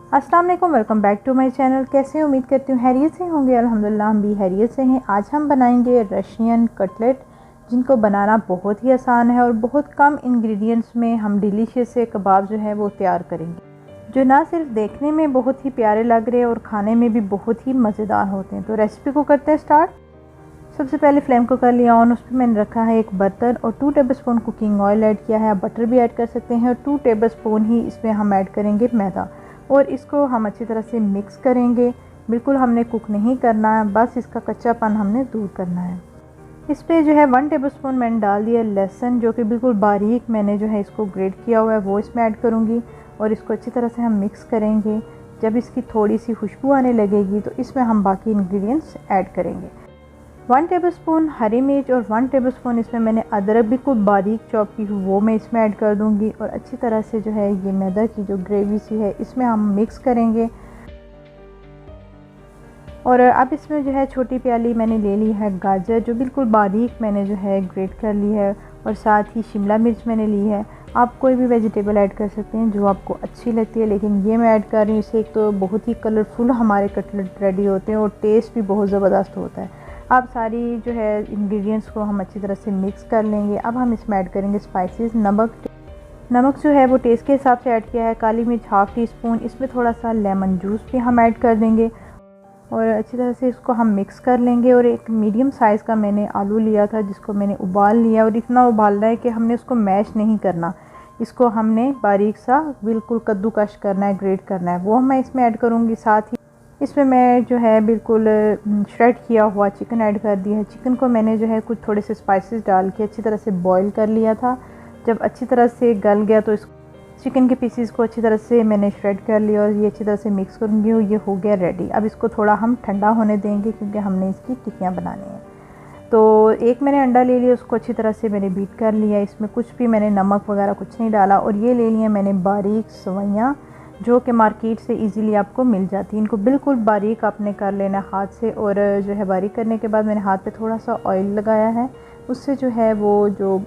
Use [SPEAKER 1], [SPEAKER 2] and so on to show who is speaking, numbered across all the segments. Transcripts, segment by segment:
[SPEAKER 1] अस्सलाम वालेकुम, welcome back to my channel. कैसे हैं? उम्मीद करती हूँ हैरियत से होंगे। अल्हम्दुलिल्लाह हम भी हैरियत से हैं। आज हम बनाएंगे रशियन कटलेट, जिनको बनाना बहुत ही आसान है और बहुत कम इंग्रेडिएंट्स में हम डिलीशियस से कबाब जो है वो तैयार करेंगे, जो ना सिर्फ देखने में बहुत ही प्यारे लग रहे हैं और खाने में भी बहुत ही मज़ेदार होते हैं। तो रेसिपी को करते हैं स्टार्ट। सबसे पहले फ्लेम को कर लिया ऑन। उस पर मैंने रखा है एक बर्तन और 2 टेबलस्पून कुकिंग ऑयल ऐड किया है। आप बटर भी ऐड कर सकते हैं और 2 टेबलस्पून ही इसमें हम ऐड करेंगे मैदा और इसको हम अच्छी तरह से मिक्स करेंगे। बिल्कुल हमने कुक नहीं करना है, बस इसका कच्चापन हमने दूर करना है। इस पर जो है 1 टेबलस्पून मैंने डाल दिया लहसुन, जो कि बिल्कुल बारीक मैंने जो है इसको ग्रेट किया हुआ है, वो इसमें ऐड करूँगी और इसको अच्छी तरह से हम मिक्स करेंगे। जब इसकी थोड़ी सी खुशबू आने लगेगी तो इसमें हम बाकी इंग्रेडिएंट्स ऐड करेंगे। 1 टेबलस्पून हरी मिर्च और 1 टेबलस्पून इसमें मैंने अदरक बिल्कुल बारीक चॉप की हुई वो मैं इसमें ऐड कर दूंगी और अच्छी तरह से जो है ये मैदा की जो ग्रेवी सी है इसमें हम मिक्स करेंगे। और अब इसमें जो है छोटी प्याली मैंने ले ली है गाजर, जो बिल्कुल बारीक मैंने जो है ग्रेट कर ली है, और साथ ही शिमला मिर्च मैंने ली है। आप कोई भी वेजिटेबल ऐड कर सकते हैं जो आपको अच्छी लगती है, लेकिन ये मैं ऐड कर रही हूँ। इससे एक तो बहुत ही कलरफुल हमारे कटलेट रेडी होते हैं और टेस्ट भी बहुत ज़बरदस्त होता है। अब सारी जो है इंग्रेडिएंट्स को हम अच्छी तरह से मिक्स कर लेंगे। अब हम इसमें ऐड करेंगे स्पाइसेस। नमक जो है वो टेस्ट के हिसाब से ऐड किया है। काली मिर्च हाफ़ टी स्पून, इसमें थोड़ा सा लेमन जूस भी हम ऐड कर देंगे और अच्छी तरह से इसको हम मिक्स कर लेंगे। और एक मीडियम साइज़ का मैंने आलू लिया था जिसको मैंने उबाल लिया, और इतना उबालना है कि हमने उसको मैश नहीं करना, इसको हमने बारीक सा बिल्कुल कद्दूकश करना है, ग्रेट करना है, वो मैं इसमें ऐड करूँगी। साथ ही इसमें मैं जो है बिल्कुल श्रेड किया हुआ चिकन ऐड कर दिया है। चिकन को मैंने जो है कुछ थोड़े से स्पाइसेस डाल के अच्छी तरह से बॉईल कर लिया था। जब अच्छी तरह से गल गया तो इस चिकन के पीसीस को अच्छी तरह से मैंने श्रेड कर लिया और ये अच्छी तरह से मिक्स करूँगी और ये हो गया रेडी। अब इसको थोड़ा हम ठंडा होने देंगे क्योंकि हमने इसकी टिक्कियाँ बनानी हैं। तो एक मैंने अंडा ले लिया, उसको अच्छी तरह से मैंने बीट कर लिया। इसमें कुछ भी मैंने नमक वगैरह कुछ नहीं डाला। और ये ले लिया मैंने बारीक सवैयाँ, जो कि मार्केट से इजीली आपको मिल जाती है। इनको बिल्कुल बारीक आपने कर लेना हाथ से, और जो है बारीक करने के बाद मैंने हाथ पे थोड़ा सा ऑयल लगाया है। उससे जो है वो जो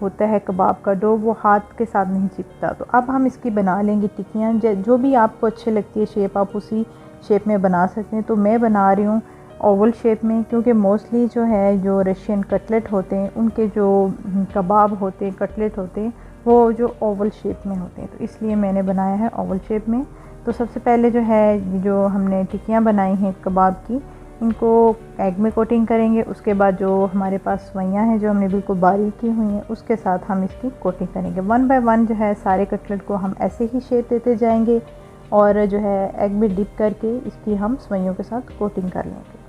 [SPEAKER 1] होता है कबाब का डो, वो हाथ के साथ नहीं चिपकता। तो अब हम इसकी बना लेंगे टिक्कियाँ। जो भी आपको अच्छी लगती है शेप, आप उसी शेप में बना सकते हैं। तो मैं बना रही हूँ ओवल शेप में, क्योंकि मोस्टली जो है जो रशियन कटलेट होते हैं उनके जो कबाब होते हैं, कटलेट होते हैं, वो जो ओवल शेप में होते हैं, तो इसलिए मैंने बनाया है ओवल शेप में। तो सबसे पहले जो है जो हमने टिक्कियाँ बनाई हैं कबाब की, इनको एग में कोटिंग करेंगे। उसके बाद जो हमारे पास सवैयाँ हैं जो हमने बिल्कुल बारीक की हुई हैं, उसके साथ हम इसकी कोटिंग करेंगे। 1 बाय 1 जो है सारे कटलेट को हम ऐसे ही शेप देते जाएंगे और जो है एग में डिप करके इसकी हम सवैयों के साथ कोटिंग कर लेंगे।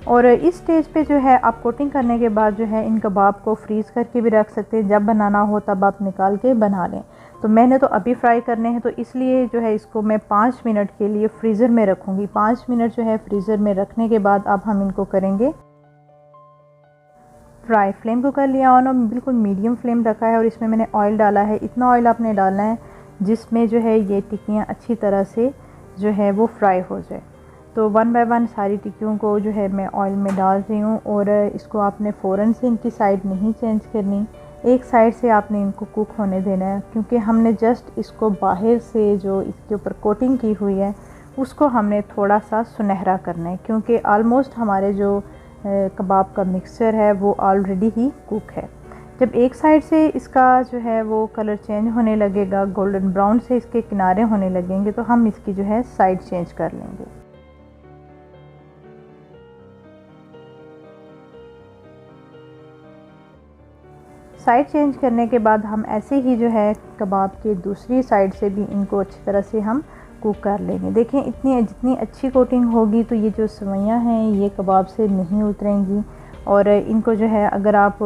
[SPEAKER 1] और इस स्टेज पे जो है आप कोटिंग करने के बाद जो है इन कबाब को फ्रीज़ करके भी रख सकते हैं। जब बनाना हो तब आप निकाल के बना लें। तो मैंने तो अभी फ्राई करने हैं, तो इसलिए जो है इसको मैं 5 मिनट के लिए फ्रीज़र में रखूँगी। 5 मिनट जो है फ्रीज़र में रखने के बाद अब हम इनको करेंगे फ्राई। फ्लेम को कर लिया ऑन और बिल्कुल मीडियम फ्लेम रखा है और इसमें मैंने ऑयल डाला है। इतना ऑयल आपने डालना है जिसमें जो है ये टिक्कियाँ अच्छी तरह से जो है वो फ्राई हो जाए। तो 1 बाय 1 सारी टिक्कियों को जो है मैं ऑयल में डाल रही हूँ और इसको आपने फ़ौरन से इनकी साइड नहीं चेंज करनी, एक साइड से आपने इनको कुक होने देना है, क्योंकि हमने जस्ट इसको बाहर से जो इसके ऊपर कोटिंग की हुई है उसको हमने थोड़ा सा सुनहरा करना है, क्योंकि आलमोस्ट हमारे जो कबाब का मिक्सचर है वो ऑलरेडी ही कुक है। जब एक साइड से इसका जो है वो कलर चेंज होने लगेगा, गोल्डन ब्राउन से इसके किनारे होने लगेंगे, तो हम इसकी जो है साइड चेंज कर लेंगे। साइड चेंज करने के बाद हम ऐसे ही जो है कबाब के दूसरी साइड से भी इनको अच्छी तरह से हम कुक कर लेंगे। देखें जितनी अच्छी कोटिंग होगी तो ये जो सवैयाँ हैं ये कबाब से नहीं उतरेंगी, और इनको जो है अगर आप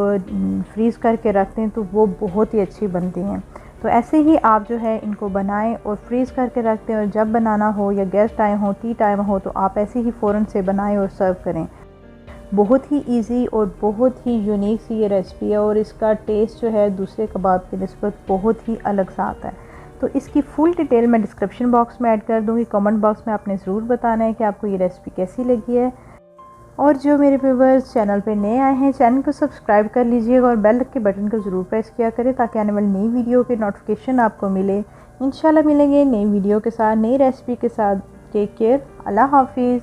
[SPEAKER 1] फ्रीज़ करके रखते हैं तो वो बहुत ही अच्छी बनती हैं। तो ऐसे ही आप जो है इनको बनाएं और फ्रीज़ करके रखते हैं, और जब बनाना हो या गेस्ट आए हो, टी टाइम हो, तो आप ऐसे ही फ़ौरन से बनाएं और सर्व करें। बहुत ही इजी और बहुत ही यूनिक सी ये रेसिपी है और इसका टेस्ट जो है दूसरे कबाब की निस्बत बहुत ही अलग सा आता है। तो इसकी फुल डिटेल मैं डिस्क्रिप्शन बॉक्स में ऐड कर दूँगी। कमेंट बॉक्स में आपने ज़रूर बताना है कि आपको ये रेसिपी कैसी लगी है। और जो मेरे व्यूअर्स चैनल पे नए आए हैं, चैनल को सब्सक्राइब कर लीजिएगा और बेल के बटन को ज़रूर प्रेस किया करें ताकि आने वाली नई वीडियो के नोटिफिकेशन आपको मिले। इंशाल्लाह मिलेंगे नई वीडियो के साथ, नई रेसिपी के साथ। टेक केयर, अल्लाह हाफिज़।